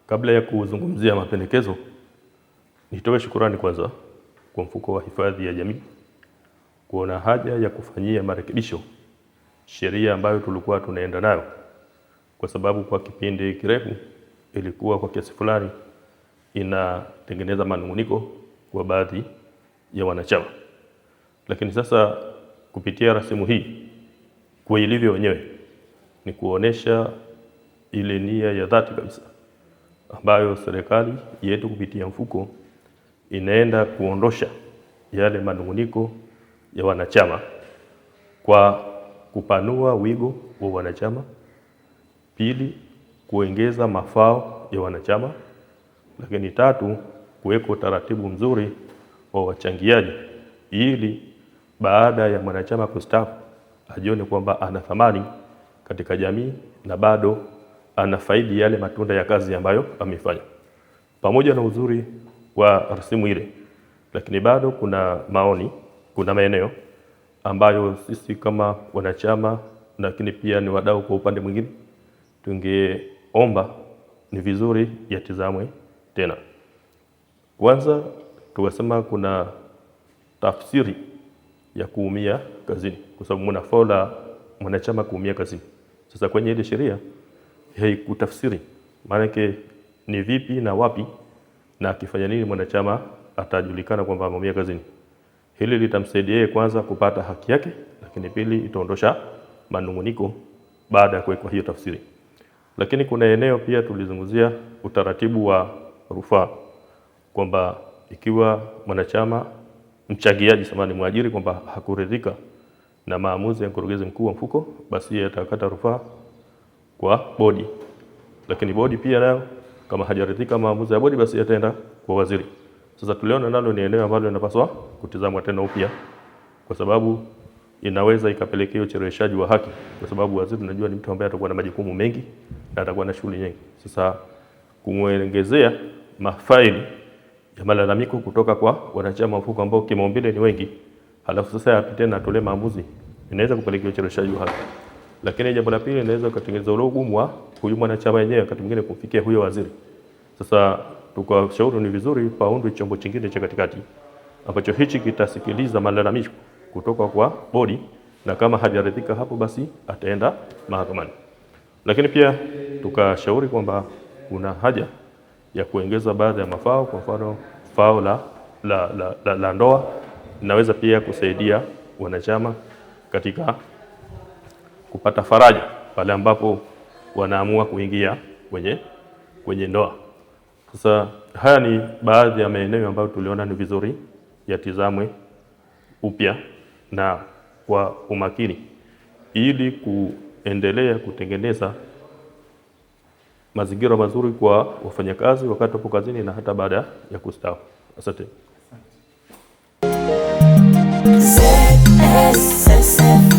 Kabla ya kuzungumzia mapendekezo, nitoe shukrani kwanza kwa Mfuko wa Hifadhi ya Jamii kuona haja ya kufanyia marekebisho sheria ambayo tulikuwa tunaenda nayo, kwa sababu kwa kipindi kirefu ilikuwa kwa kiasi fulani inatengeneza manunguniko kwa baadhi ya wanachama. Lakini sasa kupitia rasimu hii, kwa ilivyo wenyewe ni kuonesha ile nia ya dhati kabisa ambayo serikali yetu kupitia mfuko inaenda kuondosha yale manunguniko ya wanachama kwa kupanua wigo wa wanachama. Pili, kuongeza mafao ya wanachama. Lakini tatu, kuweka utaratibu mzuri wa wachangiaji ili baada ya mwanachama kustaafu ajione kwamba ana thamani katika jamii na bado anafaidi yale matunda ya kazi ambayo amefanya. Pamoja na uzuri wa rasimu ile, lakini bado kuna maoni, kuna maeneo ambayo sisi kama wanachama, lakini pia ni wadau kwa upande mwingine, tungeomba ni vizuri yatizamwe tena. Kwanza tukasema kuna tafsiri ya kuumia kazini, kwa sababu mna fola mwanachama kuumia kazini. Sasa kwenye ile sheria haikutafsiri maana ni vipi na wapi na akifanya nini mwanachama atajulikana kwamba ameumia kazini. Hili litamsaidia kwanza kupata haki yake, lakini pili itaondosha manunguniko baada ya kuwekwa hiyo tafsiri. Lakini kuna eneo pia tulizungumzia utaratibu wa rufaa, kwamba ikiwa mwanachama mchangiaji mwajiri kwamba hakuridhika na maamuzi ya mkurugenzi mkuu wa mfuko, basi atakata rufaa kwa bodi. Lakini bodi pia nayo kama hajaridhika maamuzi ya bodi, basi ataenda kwa waziri. Sasa tuliona nalo ni eneo ambalo linapaswa kutizamwa tena upya, kwa sababu inaweza ikapelekea ucheleweshaji wa haki, kwa sababu waziri tunajua ni mtu ambaye atakuwa na majukumu mengi na atakuwa na shughuli nyingi. Sasa kumwongezea mafaili ya malalamiko kutoka kwa wanachama mfuko ambao kimaumbile ni wengi, halafu sasa apite na atolee maamuzi, inaweza kupelekea ucheleweshaji wa haki. Lakini jambo la pili, inaweza kutengeneza ule ugumu wa huyu mwanachama yenyewe wakati mwingine kufikia huyo waziri. Sasa tukashauri ni vizuri paundwe chombo kingine cha katikati ambacho hichi kitasikiliza malalamiko kutoka kwa bodi, na kama hajaridhika hapo basi ataenda mahakamani. Lakini pia tukashauri kwamba kuna haja ya kuongeza baadhi ya mafao. Kwa mfano fao la ndoa inaweza pia kusaidia wanachama katika kupata faraja pale ambapo wanaamua kuingia kwenye ndoa. Sasa haya ni baadhi ya maeneo ambayo tuliona ni vizuri yatizamwe upya na kwa umakini ili kuendelea kutengeneza mazingira mazuri kwa wafanyakazi wakati wapo kazini na hata baada ya kustaafu. Asante.